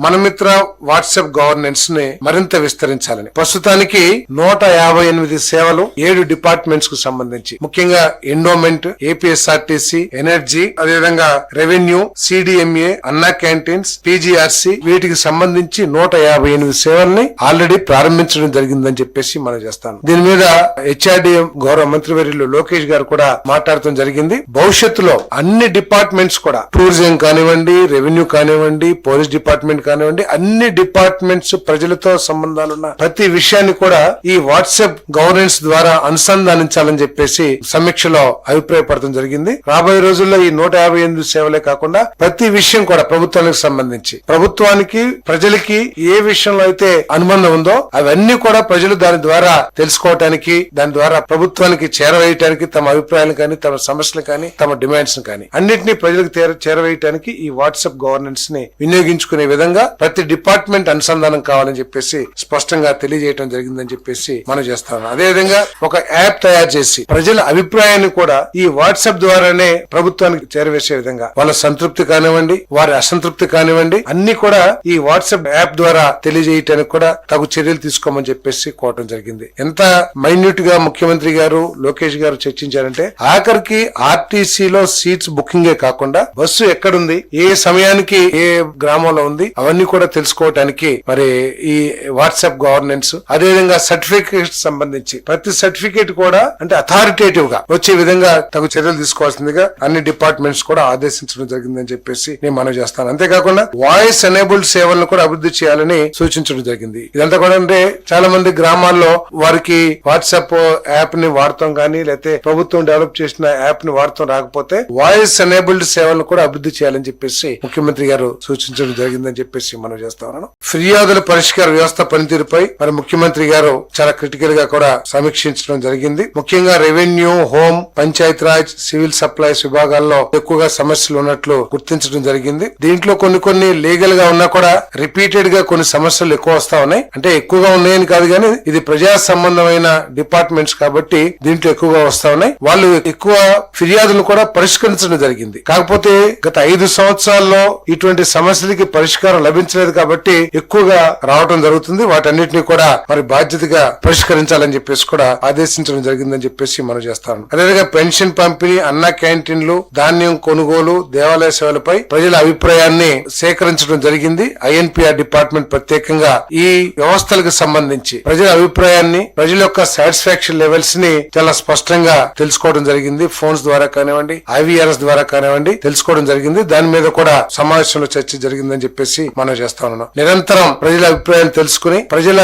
Mana Mitra WhatsApp governance ని మరింత విస్తరించాలని ప్రస్తుతానికి 158 సేవలు 7 డిపార్ట్మెంట్స్ కు సంబంధించి ముఖ్యంగా ఎండోమెంట్, ఏపీఎస్ఆర్టీసీ, ఎనర్జీ, అదేవిధంగా రెవెన్యూ, సిడిఎంఏ, అన్నా క్యాంటీన్స్, పీజీఆర్సీ వీటికి సంబంధించి 158 సేవల్ని ఆల్రెడీ ప్రారంభించడం జరిగిందని చెప్పేసి మనం చేస్తాం. దీని మీద హెచ్ఆర్డీఎం గౌరవ మంత్రివర్యులు లోకేష్ గారు కూడా మాట్లాడటం జరిగింది. భవిష్యత్తులో అన్ని డిపార్ట్మెంట్స్ కూడా టూరిజం కానివ్వండి, రెవెన్యూ కానివ్వండి, పోలీస్ డిపార్ట్మెంట్ కానివ్వండి, అన్ని డిపార్ట్మెంట్స్ ప్రజలతో సంబంధాలున్న ప్రతి విషయాన్ని కూడా ఈ వాట్సాప్ గవర్నెన్స్ ద్వారా అనుసంధానించాలని చెప్పేసి సమీక్షలో అభిప్రాయపడటం జరిగింది. రాబోయే రోజుల్లో ఈ 158 సేవలే కాకుండా ప్రతి విషయం కూడా ప్రభుత్వానికి సంబంధించి ప్రభుత్వానికి ప్రజలకి ఏ విషయంలో అయితే అనుబంధం ఉందో అవన్నీ కూడా ప్రజలు దాని ద్వారా తెలుసుకోవటానికి, దాని ద్వారా ప్రభుత్వానికి చేరవేయటానికి, తమ అభిప్రాయాలు కానీ, తమ సమస్యలు కానీ, తమ డిమాండ్స్ కానీ అన్నింటినీ ప్రజలకు చేరవేయటానికి ఈ వాట్సాప్ గవర్నెన్స్ ని వినియోగించుకునే విధంగా ప్రతి డిపార్ట్మెంట్ అనుసంధానం కావాలని చెప్పేసి స్పష్టంగా తెలియజేయడం జరిగిందని చెప్పేసి మనం చేస్తాం. అదేవిధంగా ఒక యాప్ తయారు చేసి ప్రజల అభిప్రాయాన్ని కూడా ఈ వాట్సాప్ ద్వారానే ప్రభుత్వానికి చేరవేసే విధంగా వాళ్ళ సంతృప్తి కానివ్వండి, వారి అసంతృప్తి కానివ్వండి అన్ని కూడా ఈ వాట్సాప్ యాప్ ద్వారా తెలియజేయటానికి కూడా తగు చర్యలు తీసుకోమని చెప్పేసి కోరటం జరిగింది. ఎంత మైన్యూట్ గా ముఖ్యమంత్రి గారు లోకేష్ గారు చర్చించారంటే ఆఖరికి ఆర్టీసీలో సీట్స్ బుకింగే కాకుండా బస్సు ఎక్కడుంది, ఏ సమయానికి ఏ గ్రామంలో ఉంది అవన్నీ కూడా తెలుసుకోవటానికి మరి ఈ వాట్సాప్ గవర్నెన్స్, అదేవిధంగా సర్టిఫికేట్ సంబంధించి ప్రతి సర్టిఫికేట్ కూడా అంటే అథారిటేటివ్ గా వచ్చే విధంగా తగు చర్యలు తీసుకోవాల్సిందిగా అన్ని డిపార్ట్మెంట్స్ కూడా ఆదేశించడం జరిగిందని చెప్పేసి నేను మనవి చేస్తాను. అంతేకాకుండా వాయిస్ ఎనేబుల్డ్ సేవలను కూడా అభివృద్ధి చేయాలని సూచించడం జరిగింది. ఇదంతా కూడా అంటే చాలా మంది గ్రామాల్లో వారికి వాట్సాప్ యాప్ ని వాడతాం కానీ లేకపోతే ప్రభుత్వం డెవలప్ చేసిన యాప్ ని వాడతాం రాకపోతే వాయిస్ ఎనేబుల్డ్ సేవలను కూడా అభివృద్ధి చేయాలని చెప్పేసి ముఖ్యమంత్రి గారు సూచించడం జరిగిందని చెప్పేసి మనం చేస్తా ఉన్నాను. ఫిర్యాదుల పరిష్కార వ్యవస్థ పనితీరుపై మరి ముఖ్యమంత్రి గారు చాలా క్రిటికల్ గా కూడా సమీక్షించడం జరిగింది. ముఖ్యంగా revenue, home, Panchayati Raj, civil supplies విభాగాల్లో ఎక్కువగా సమస్యలు ఉన్నట్లు గుర్తించడం జరిగింది. దీంట్లో కొన్ని లీగల్ గా ఉన్నా కూడా రిపీటెడ్ గా కొన్ని సమస్యలు ఎక్కువ వస్తా ఉన్నాయి. అంటే ఎక్కువగా ఉన్నాయని కాదు కానీ ఇది ప్రజా సంబంధమైన డిపార్ట్మెంట్స్ కాబట్టి దీంట్లో ఎక్కువగా వస్తా ఉన్నాయి. వాళ్ళు ఎక్కువ ఫిర్యాదులు కూడా పరిష్కరించడం జరిగింది. కాకపోతే గత 5 సంవత్సరాల్లో ఇటువంటి సమస్యలకి పరిష్కారం లభించలేదు కాబట్టి ఎక్కువగా రావడం జరుగుతుంది. వాటన్నిటిని కూడా మరి బాధ్యతగా పరిష్కరించాలని చెప్పేసి కూడా ఆదేశించడం జరిగిందని చెప్పేసి మనం చేస్తాను. అదేవిధంగా పెన్షన్ పంపిణీ, అన్నా క్యాంటీన్లు, ధాన్యం కొనుగోలు, దేవాలయ సేవలపై ప్రజల అభిప్రాయాన్ని సేకరించడం జరిగింది. ఐఎన్పిఆర్ డిపార్ట్మెంట్ ప్రత్యేకంగా ఈ వ్యవస్థలకు సంబంధించి ప్రజల అభిప్రాయాన్ని, ప్రజల యొక్క సాటిస్ఫాక్షన్ లెవెల్స్ ని చాలా స్పష్టంగా తెలుసుకోవడం జరిగింది. ఫోన్స్ ద్వారా కానివ్వండి, ఐవీఆర్ఎస్ ద్వారా కానివ్వండి తెలుసుకోవడం జరిగింది. దాని మీద కూడా సమావేశంలో చర్చ జరిగిందని చెప్పేసి మనం చేస్తా ఉన్నాం. నిరంతరం ప్రజల అభిప్రాయాలు తెలుసుకుని ప్రజల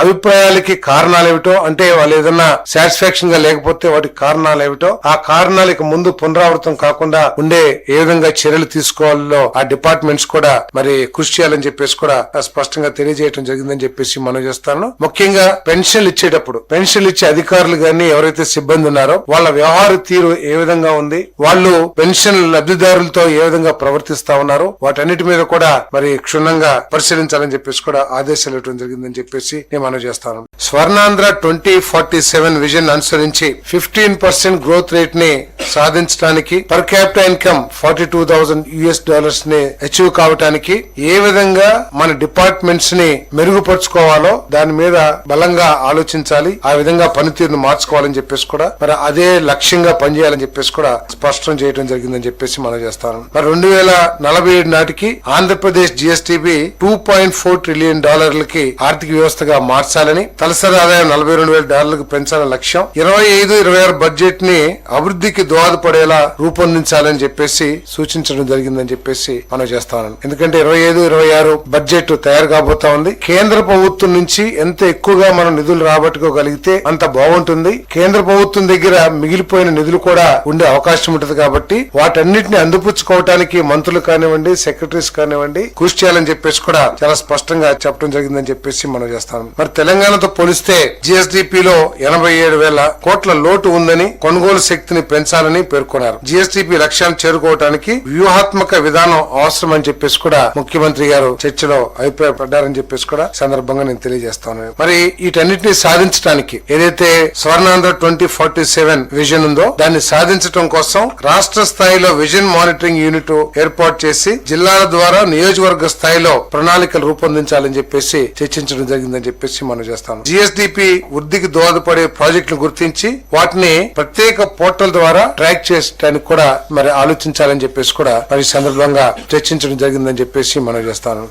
అభిప్రాయాలకి కారణాలు ఏమిటో, అంటే వాళ్ళు ఏదన్నా సాటిస్ఫాక్షన్ గా లేకపోతే వాటికి కారణాలు ఏమిటో, ఆ కారణాలకు ముందు పునరావృతం కాకుండా ఉండే ఏ విధంగా చర్యలు తీసుకోవాలో ఆ డిపార్ట్మెంట్స్ కూడా మరి కృషి చేయాలని చెప్పేసి కూడా స్పష్టంగా తెలియజేయడం జరిగిందని చెప్పేసి మనం చేస్తాను. ముఖ్యంగా పెన్షన్లు ఇచ్చేటప్పుడు పెన్షన్లు ఇచ్చే అధికారులు గాని ఎవరైతే సిబ్బంది ఉన్నారో వాళ్ళ వ్యవహార తీరు ఏ విధంగా ఉంది, వాళ్ళు పెన్షన్ లబ్ధిదారులతో ఏ విధంగా ప్రవర్తిస్తా ఉన్నారు, వాటన్నిటి మీద కూడా మరి క్షుణ్ణంగా పరిశీలించాలని చెప్పేసి కూడా ఆదేశాలు ఇవ్వడం జరిగిందని చెప్పేసి నేను మనవి చేస్తాను. స్వర్ణాంధ్ర 2047 విజన్ అనుసరించి 15% గ్రోత్ రేట్ ని సాధించడానికి పర్ క్యాపిటల్ ఇన్కమ్ $42,000 ని అచీవ్ కావడానికి ఏ విధంగా మన డిపార్ట్మెంట్స్ ని మెరుగుపరుచుకోవాలో దాని మీద బలంగా ఆలోచించాలి. ఆ విధంగా పనితీరును మార్చుకోవాలని చెప్పేసి కూడా మరి అదే లక్ష్యంగా పనిచేయాలని చెప్పేసి కూడా స్పష్టం చేయడం జరిగిందని చెప్పేసి మనం చేస్తాను. మరి 2047 నాటికి ఆంధ్రప్రదేశ్ జిఎస్టిబి $2.4 ట్రిలియన్ ఆర్థిక వ్యవస్థగా మార్చాలని, తలసరి ఆదాయం $42,000 పెంచాలని లక్ష్యం, 25-26 బడ్జెట్ ని అభివృద్ధికి దోహదపడేలా రూపొందించాలని చెప్పేసి సూచించడం జరిగిందని చెప్పేసి మనం చేస్తాను. ఎందుకంటే 25-26 బడ్జెట్ తయారు కాబోతా ఉంది. కేంద్ర ప్రభుత్వం నుంచి ఎంత ఎక్కువగా మనం నిధులు రాబట్టుకోగలిగితే అంత బాగుంటుంది. కేంద్ర ప్రభుత్వం దగ్గర మిగిలిపోయిన నిధులు కూడా ఉండే అవకాశం ఉంటుంది కాబట్టి వాటన్నిటిని అందిపుచ్చుకోవటానికి మంత్రులు కానివ్వండి, సెక్రటరీస్ కానివ్వండి కృషి చేయాలని చెప్పేసి కూడా చాలా స్పష్టంగా చెప్పడం జరిగిందని చెప్పేసి మనం చేస్తాం. మరి తెలంగాణతో పోలిస్తే జిఎస్డిపిలో 87,000 కోట్ల లోటు ఉందని, కొనుగోలు శక్తిని పెంచాలని పేర్కొన్నారు. జిఎస్డిపి లక్ష్యాన్ని చేరుకోవడానికి వ్యూహాత్మక విధానం అవసరమని చెప్పేసి కూడా ముఖ్యమంత్రి గారు చర్చలో అభిప్రాయపడ్డారని చెప్పేసి కూడా సందర్భంగా నేను తెలియజేస్తాను. మరి వీటన్నిటిని సాధించడానికి ఏదైతే స్వర్ణాంధ్ర 2047 విజన్ ఉందో దాన్ని సాధించడం కోసం రాష్ట్ర స్థాయిలో విజన్ మానిటరింగ్ యూనిట్ ఏర్పాటు చేసి జిల్లాల ద్వారా నియోజకవర్గ స్థాయిలో ప్రణాళికలు రూపొందించాలని చెప్పేసి చర్చించడం జరిగిందని చెప్పేసి మనం చేస్తాం. జిఎస్డిపి వృద్ధికి దోహదపడే ప్రాజెక్టులు గుర్తించి వాటిని ప్రత్యేక పోర్టల్ ద్వారా ట్రాక్ చేయడానికి కూడా మరి ఆలోచించాలని చెప్పేసి కూడా మరి సందర్భంగా చర్చించడం జరిగిందని చెప్పేసి మనం చేస్తాను.